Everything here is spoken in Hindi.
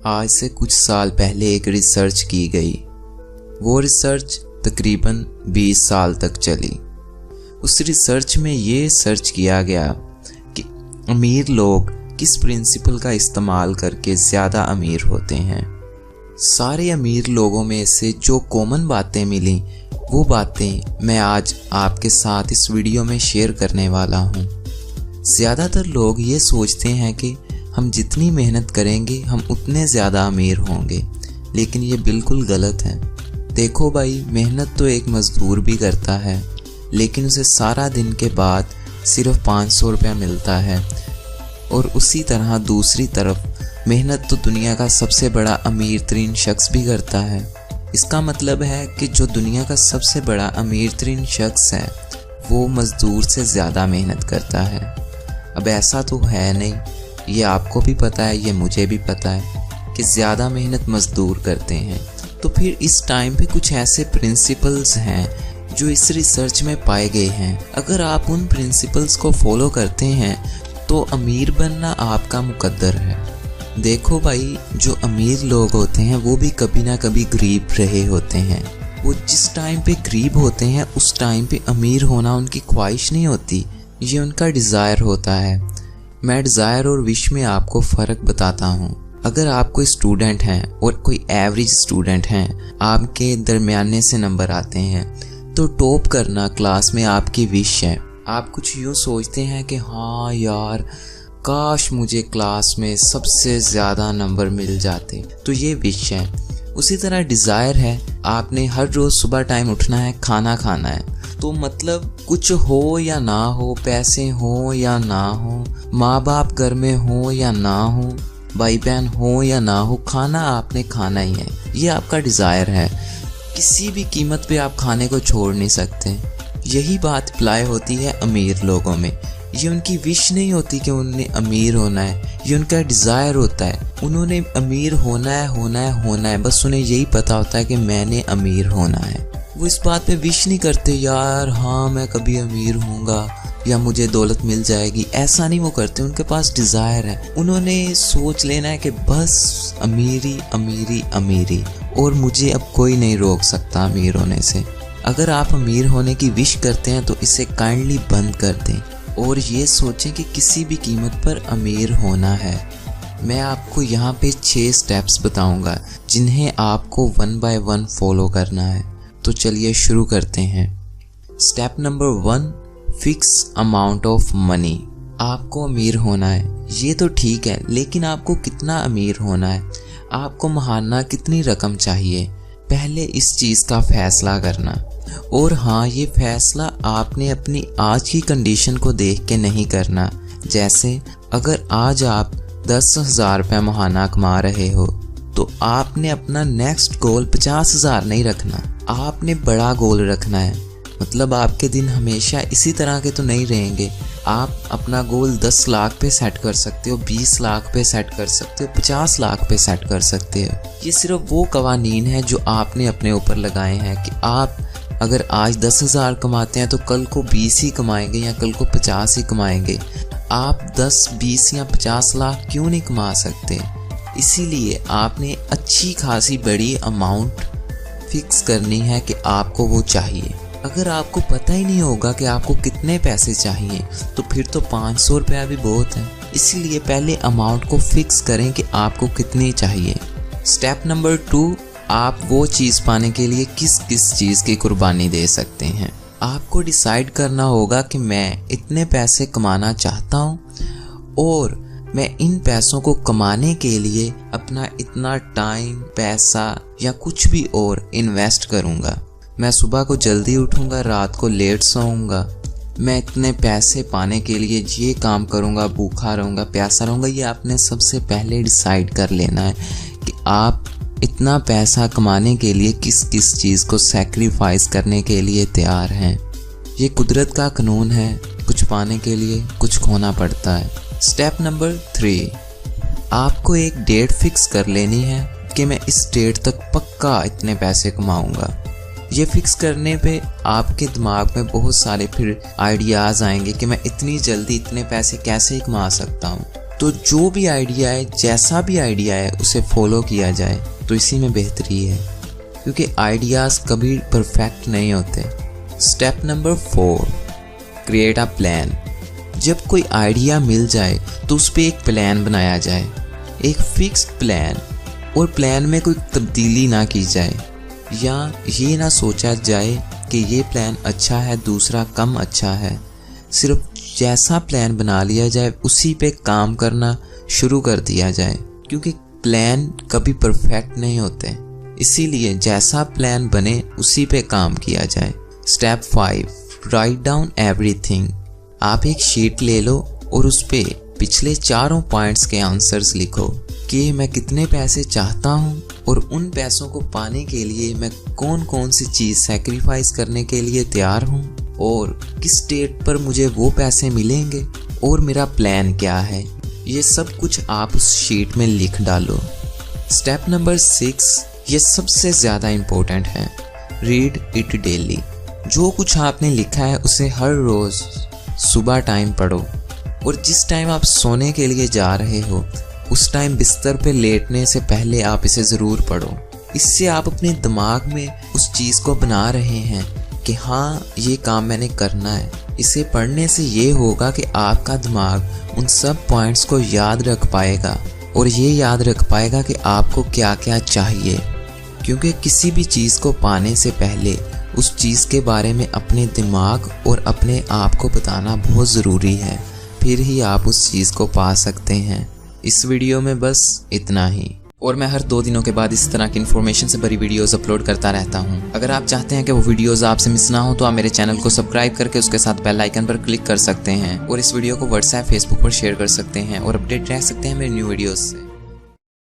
आज से कुछ साल पहले एक रिसर्च की गई। वो रिसर्च तकरीबन 20 साल तक चली। उस रिसर्च में ये सर्च किया गया कि अमीर लोग किस प्रिंसिपल का इस्तेमाल करके ज़्यादा अमीर होते हैं। सारे अमीर लोगों में से जो कॉमन बातें मिली वो बातें मैं आज आपके साथ इस वीडियो में शेयर करने वाला हूँ। ज़्यादातर लोग ये सोचते हैं कि हम जितनी मेहनत करेंगे हम उतने ज़्यादा अमीर होंगे, लेकिन ये बिल्कुल गलत है। देखो भाई, मेहनत तो एक मज़दूर भी करता है, लेकिन उसे सारा दिन के बाद सिर्फ 500 रुपया मिलता है। और उसी तरह दूसरी तरफ मेहनत तो दुनिया का सबसे बड़ा अमीर तरीन शख्स भी करता है। इसका मतलब है कि जो दुनिया का सबसे बड़ा अमीर तरीन शख्स है वो मज़दूर से ज़्यादा मेहनत करता है। अब ऐसा तो है नहीं, ये आपको भी पता है, ये मुझे भी पता है कि ज़्यादा मेहनत मज़दूर करते हैं। तो फिर इस टाइम पे कुछ ऐसे प्रिंसिपल्स हैं जो इस रिसर्च में पाए गए हैं। अगर आप उन प्रिंसिपल्स को फॉलो करते हैं तो अमीर बनना आपका मुकद्दर है। देखो भाई, जो अमीर लोग होते हैं वो भी कभी ना कभी गरीब रहे होते हैं। वो जिस टाइम पे गरीब होते हैं उस टाइम पे अमीर होना उनकी ख्वाहिश नहीं होती, ये उनका डिज़ायर होता है। मैं डिज़ायर और विश में आपको फ़र्क बताता हूँ। अगर आप कोई स्टूडेंट हैं और कोई एवरेज स्टूडेंट हैं, आपके दरमियाने से नंबर आते हैं, तो टॉप करना क्लास में आपकी विश है। आप कुछ यूँ सोचते हैं कि हाँ यार, काश मुझे क्लास में सबसे ज़्यादा नंबर मिल जाते, तो ये विश है। उसी तरह डिज़ायर है, आपने हर रोज़ सुबह टाइम उठना है, खाना खाना है। तो मतलब कुछ हो या ना हो, पैसे हो या ना हो, माँ बाप घर में हो या ना हो, भाई बहन हो या ना हो, खाना आपने खाना ही है। ये आपका डिज़ायर है। किसी भी कीमत पे आप खाने को छोड़ नहीं सकते। यही बात अप्लाई होती है अमीर लोगों में। ये उनकी विश नहीं होती कि उन्हें अमीर होना है, ये उनका डिज़ायर होता है। उन्होंने अमीर होना है, होना है, होना है, बस उन्हें यही पता होता है कि मैंने अमीर होना है। वो इस बात पे विश नहीं करते यार हाँ मैं कभी अमीर होऊंगा या मुझे दौलत मिल जाएगी, ऐसा नहीं वो करते। उनके पास डिज़ायर है। उन्होंने सोच लेना है कि बस अमीरी अमीरी अमीरी, और मुझे अब कोई नहीं रोक सकता अमीर होने से। अगर आप अमीर होने की विश करते हैं तो इसे काइंडली बंद कर दें और ये सोचें कि किसी भी कीमत पर अमीर होना है। मैं आपको यहाँ पे 6 स्टेप्स बताऊँगा जिन्हें आपको 1 बाय 1 फॉलो करना है। तो चलिए शुरू करते हैं। Step number 1, fix amount of money. आपको अमीर होना है, ये तो ठीक है, लेकिन आपको कितना अमीर होना है, आपको महाना कितनी रकम चाहिए, पहले इस चीज़ का फैसला करना। और हाँ, ये फैसला आपने अपनी आज की कंडीशन को देख के नहीं करना। जैसे अगर आज आप 10,000 रुपये महाना कमा रहे हो तो आपने अपना नेक्स्ट गोल 50,000 नहीं रखना, आपने बड़ा गोल रखना है। मतलब आपके दिन हमेशा इसी तरह के तो नहीं रहेंगे। आप अपना गोल 10 लाख पे सेट कर सकते हो, 20 लाख पे सेट कर सकते हो, 50 लाख पे सेट कर सकते हो। ये सिर्फ वो कवानीन है जो आपने अपने ऊपर लगाए हैं कि आप अगर आज 10,000 कमाते हैं तो कल को 20 ही कमाएंगे या कल को 50 ही कमाएंगे। आप 10, 20 या 50 लाख क्यों नहीं कमा सकते? इसीलिए आपने अच्छी खासी बड़ी अमाउंट फिक्स करनी है कि आपको वो चाहिए। अगर आपको पता ही नहीं होगा कि आपको कितने पैसे चाहिए तो फिर तो 500 रुपया भी बहुत है। इसीलिए पहले अमाउंट को फिक्स करें कि आपको कितनी चाहिए। स्टेप नंबर 2, आप वो चीज़ पाने के लिए किस किस चीज़ की कुर्बानी दे सकते हैं। आपको डिसाइड करना होगा कि मैं इतने पैसे कमाना चाहता हूँ और मैं इन पैसों को कमाने के लिए अपना इतना टाइम, पैसा या कुछ भी और इन्वेस्ट करूँगा। मैं सुबह को जल्दी उठूँगा, रात को लेट सोऊंगा। मैं इतने पैसे पाने के लिए ये काम करूँगा, भूखा रहूँगा, प्यासा रहूँगा। ये आपने सबसे पहले डिसाइड कर लेना है कि आप इतना पैसा कमाने के लिए किस किस चीज़ को सैक्रिफाइस करने के लिए तैयार हैं। ये कुदरत का कानून है, कुछ पाने के लिए कुछ खोना पड़ता है। स्टेप नंबर 3, आपको एक डेट फिक्स कर लेनी है कि मैं इस डेट तक पक्का इतने पैसे कमाऊंगा। ये फिक्स करने पे आपके दिमाग में बहुत सारे फिर आइडियाज़ आएंगे कि मैं इतनी जल्दी इतने पैसे कैसे कमा सकता हूँ। तो जो भी आइडिया है, जैसा भी आइडिया है, उसे फॉलो किया जाए तो इसी में बेहतरी है, क्योंकि आइडियाज़ कभी परफेक्ट नहीं होते। Step number 4, create a plan. जब कोई आइडिया मिल जाए तो उस पर एक प्लान बनाया जाए, एक फिक्स्ड प्लान, और प्लान में कोई तब्दीली ना की जाए, या ये ना सोचा जाए कि ये प्लान अच्छा है, दूसरा कम अच्छा है। सिर्फ जैसा प्लान बना लिया जाए उसी पे काम करना शुरू कर दिया जाए, क्योंकि प्लान कभी परफेक्ट नहीं होते। इसीलिए जैसा प्लान बने उसी पे काम किया जाए। Step 5, write down everything. आप एक शीट ले लो और उस पे पिछले चारों पॉइंट्स के आंसर्स लिखो कि मैं कितने पैसे चाहता हूँ और उन पैसों को पाने के लिए मैं कौन कौन सी चीज़ सैक्रिफाइस करने के लिए तैयार हूँ, और किस डेट पर मुझे वो पैसे मिलेंगे, और मेरा प्लान क्या है। ये सब कुछ आप उस शीट में लिख डालो। स्टेप नंबर 6, ये सबसे ज़्यादा इम्पोर्टेंट है, रीड इट डेली। जो कुछ आपने लिखा है उसे हर रोज़ सुबह टाइम पढ़ो, और जिस टाइम आप सोने के लिए जा रहे हो उस टाइम बिस्तर पे लेटने से पहले आप इसे ज़रूर पढ़ो। इससे आप अपने दिमाग में उस चीज़ को बना रहे हैं कि हाँ, ये काम मैंने करना है। इसे पढ़ने से ये होगा कि आपका दिमाग उन सब पॉइंट्स को याद रख पाएगा, और ये याद रख पाएगा कि आपको क्या क्या चाहिए, क्योंकि किसी भी चीज़ को पाने से पहले उस चीज़ के बारे में अपने दिमाग और अपने आप को बताना बहुत ज़रूरी है, फिर ही आप उस चीज़ को पा सकते हैं। इस वीडियो में बस इतना ही, और मैं हर 2 दिनों के बाद इस तरह की इन्फॉर्मेशन से भरी वीडियोस अपलोड करता रहता हूं। अगर आप चाहते हैं कि वो वीडियोस आपसे मिस ना हो तो आप मेरे चैनल को सब्सक्राइब करके उसके साथ बेल आइकन पर क्लिक कर सकते हैं, और इस वीडियो को व्हाट्सएप, फेसबुक पर शेयर कर सकते हैं, और अपडेट रह सकते हैं मेरे न्यू वीडियोस से।